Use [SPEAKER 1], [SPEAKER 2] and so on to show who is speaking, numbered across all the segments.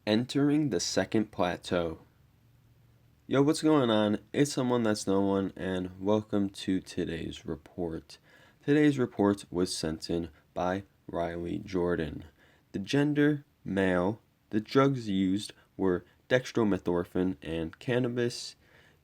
[SPEAKER 1] Entering the second plateau. Yo, what's going on? It's someone that's no one, and welcome to today's report. Today's report was sent in by Riley Jordan. The gender, male. The drugs used were Dextromethorphan and Cannabis.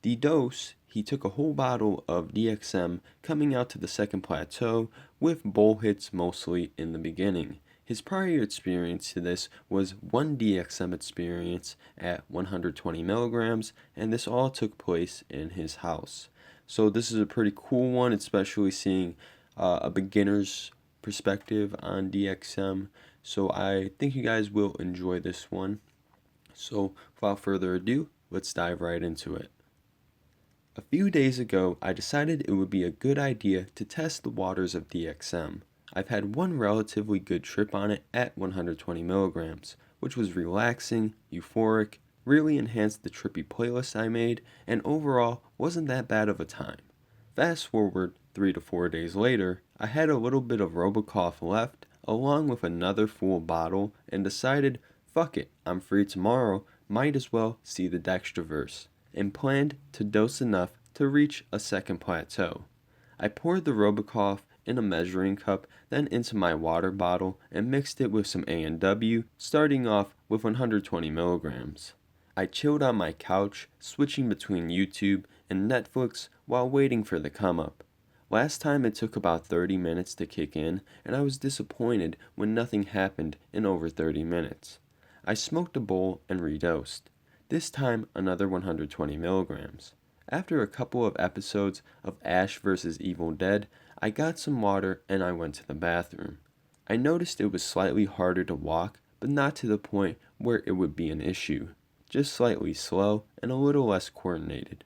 [SPEAKER 1] The dose, he took a whole bottle of DXM coming out to the second plateau with bowl hits mostly in the beginning. His prior experience to this was one DXM experience at 120 milligrams, and this all took place in his house. So this is a pretty cool one, especially seeing a beginner's perspective on DXM. So I think you guys will enjoy this one. So without further ado, let's dive right into it. A few days ago, I decided it would be a good idea to test the waters of DXM. I've had one relatively good trip on it at 120 milligrams, which was relaxing, euphoric, really enhanced the trippy playlist I made, and overall wasn't that bad of a time. Fast forward 3 to 4 days later, I had a little bit of Robocough left, along with another full bottle, and decided, fuck it, I'm free tomorrow, might as well see the Dextroverse, and planned to dose enough to reach a second plateau. I poured the Robocough in a measuring cup, then into my water bottle and mixed it with some A&W, starting off with 120 milligrams. I chilled on my couch, switching between YouTube and Netflix while waiting for the come up. Last time it took about 30 minutes to kick in, and I was disappointed when nothing happened in over 30 minutes. I smoked a bowl and redosed. This time another 120 milligrams. After a couple of episodes of Ash vs. Evil Dead, I got some water and I went to the bathroom. I noticed it was slightly harder to walk, but not to the point where it would be an issue. Just slightly slow and a little less coordinated.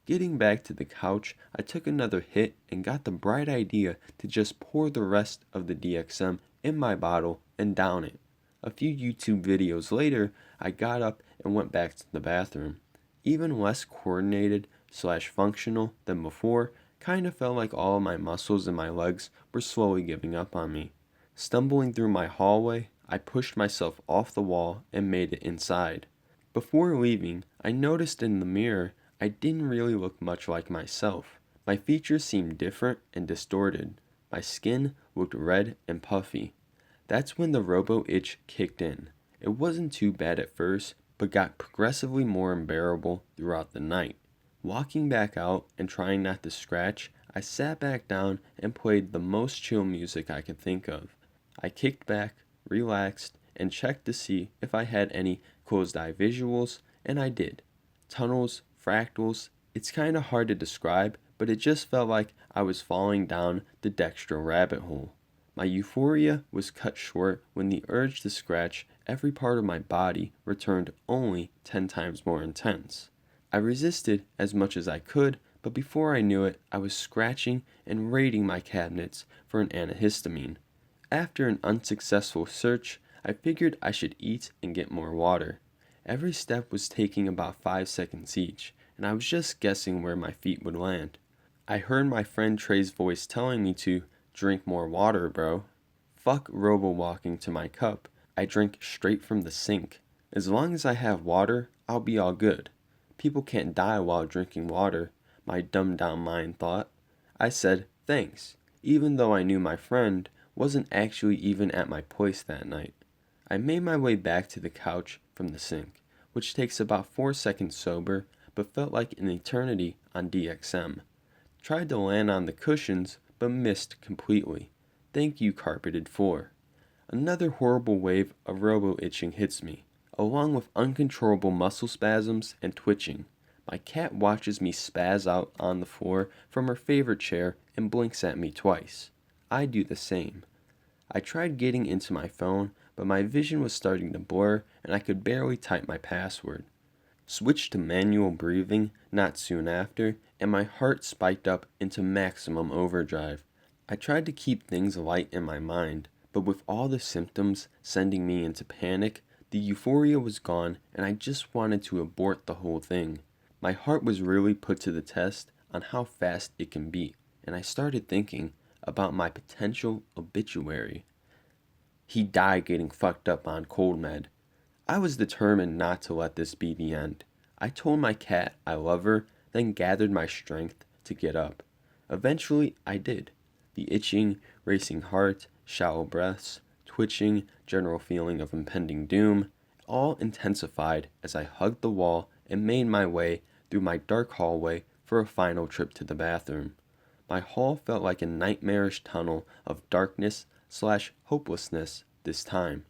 [SPEAKER 1] Getting back to the couch, I took another hit and got the bright idea to just pour the rest of the DXM in my bottle and down it. A few YouTube videos later, I got up and went back to the bathroom. Even less coordinated / functional than before, kind of felt like all of my muscles in my legs were slowly giving up on me. Stumbling through my hallway, I pushed myself off the wall and made it inside. Before leaving, I noticed in the mirror I didn't really look much like myself. My features seemed different and distorted. My skin looked red and puffy. That's when the robo-itch kicked in. It wasn't too bad at first, but got progressively more unbearable throughout the night. Walking back out and trying not to scratch, I sat back down and played the most chill music I could think of. I kicked back, relaxed, and checked to see if I had any closed eye visuals, and I did. Tunnels, fractals, it's kinda hard to describe, but it just felt like I was falling down the Dextro rabbit hole. My euphoria was cut short when the urge to scratch every part of my body returned only 10 times more intense. I resisted as much as I could, but before I knew it, I was scratching and raiding my cabinets for an antihistamine. After an unsuccessful search, I figured I should eat and get more water. Every step was taking about 5 seconds each, and I was just guessing where my feet would land. I heard my friend Trey's voice telling me to drink more water, bro. Fuck robo-walking to my cup. I drink straight from the sink. As long as I have water, I'll be all good. People can't die while drinking water, my dumbed-down mind thought. I said, thanks, even though I knew my friend wasn't actually even at my place that night. I made my way back to the couch from the sink, which takes about 4 seconds sober, but felt like an eternity on DXM. Tried to land on the cushions, but missed completely. Thank you, carpeted floor. Another horrible wave of robo-itching hits me, along with uncontrollable muscle spasms and twitching. My cat watches me spaz out on the floor from her favorite chair and blinks at me twice. I do the same. I tried getting into my phone, but my vision was starting to blur and I could barely type my password. Switched to manual breathing not soon after, and my heart spiked up into maximum overdrive. I tried to keep things light in my mind, but with all the symptoms sending me into panic, the euphoria was gone and I just wanted to abort the whole thing. My heart was really put to the test on how fast it can beat, and I started thinking about my potential obituary. He died getting fucked up on cold med. I was determined not to let this be the end. I told my cat I love her, then gathered my strength to get up. Eventually, I did. The itching, racing heart, shallow breaths, twitching, general feeling of impending doom, all intensified as I hugged the wall and made my way through my dark hallway for a final trip to the bathroom. My hall felt like a nightmarish tunnel of darkness/hopelessness this time.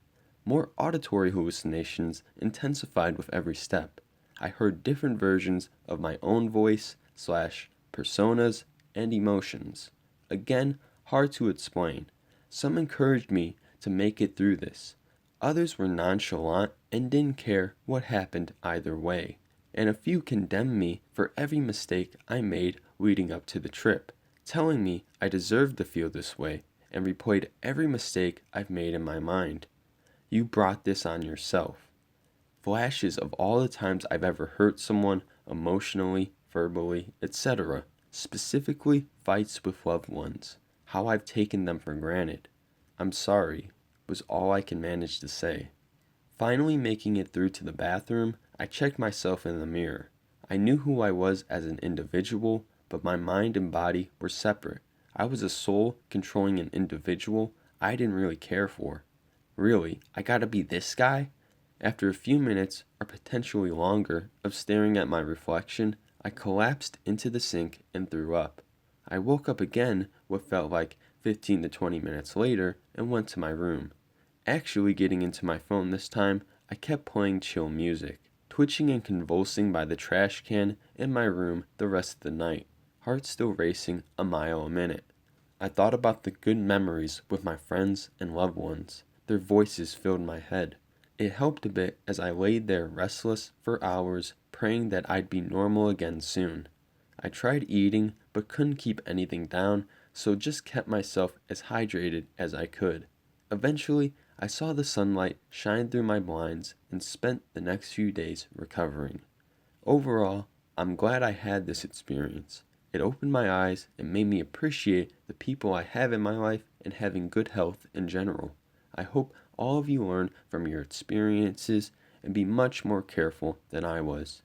[SPEAKER 1] More auditory hallucinations intensified with every step. I heard different versions of my own voice/personas and emotions. Again, hard to explain. Some encouraged me to make it through this. Others were nonchalant and didn't care what happened either way. And a few condemned me for every mistake I made leading up to the trip, telling me I deserved to feel this way, and replayed every mistake I've made in my mind. You brought this on yourself. Flashes of all the times I've ever hurt someone emotionally, verbally, etc. Specifically, fights with loved ones. How I've taken them for granted. I'm sorry, was all I can manage to say. Finally making it through to the bathroom, I checked myself in the mirror. I knew who I was as an individual, but my mind and body were separate. I was a soul controlling an individual I didn't really care for. Really, I gotta be this guy? After a few minutes, or potentially longer, of staring at my reflection, I collapsed into the sink and threw up. I woke up again what felt like 15 to 20 minutes later and went to my room. Actually getting into my phone this time, I kept playing chill music, twitching and convulsing by the trash can in my room the rest of the night, heart still racing a mile a minute. I thought about the good memories with my friends and loved ones. Their voices filled my head. It helped a bit as I laid there restless for hours, praying that I'd be normal again soon. I tried eating, but couldn't keep anything down, so just kept myself as hydrated as I could. Eventually, I saw the sunlight shine through my blinds and spent the next few days recovering. Overall, I'm glad I had this experience. It opened my eyes and made me appreciate the people I have in my life and having good health in general. I hope all of you learn from your experiences and be much more careful than I was.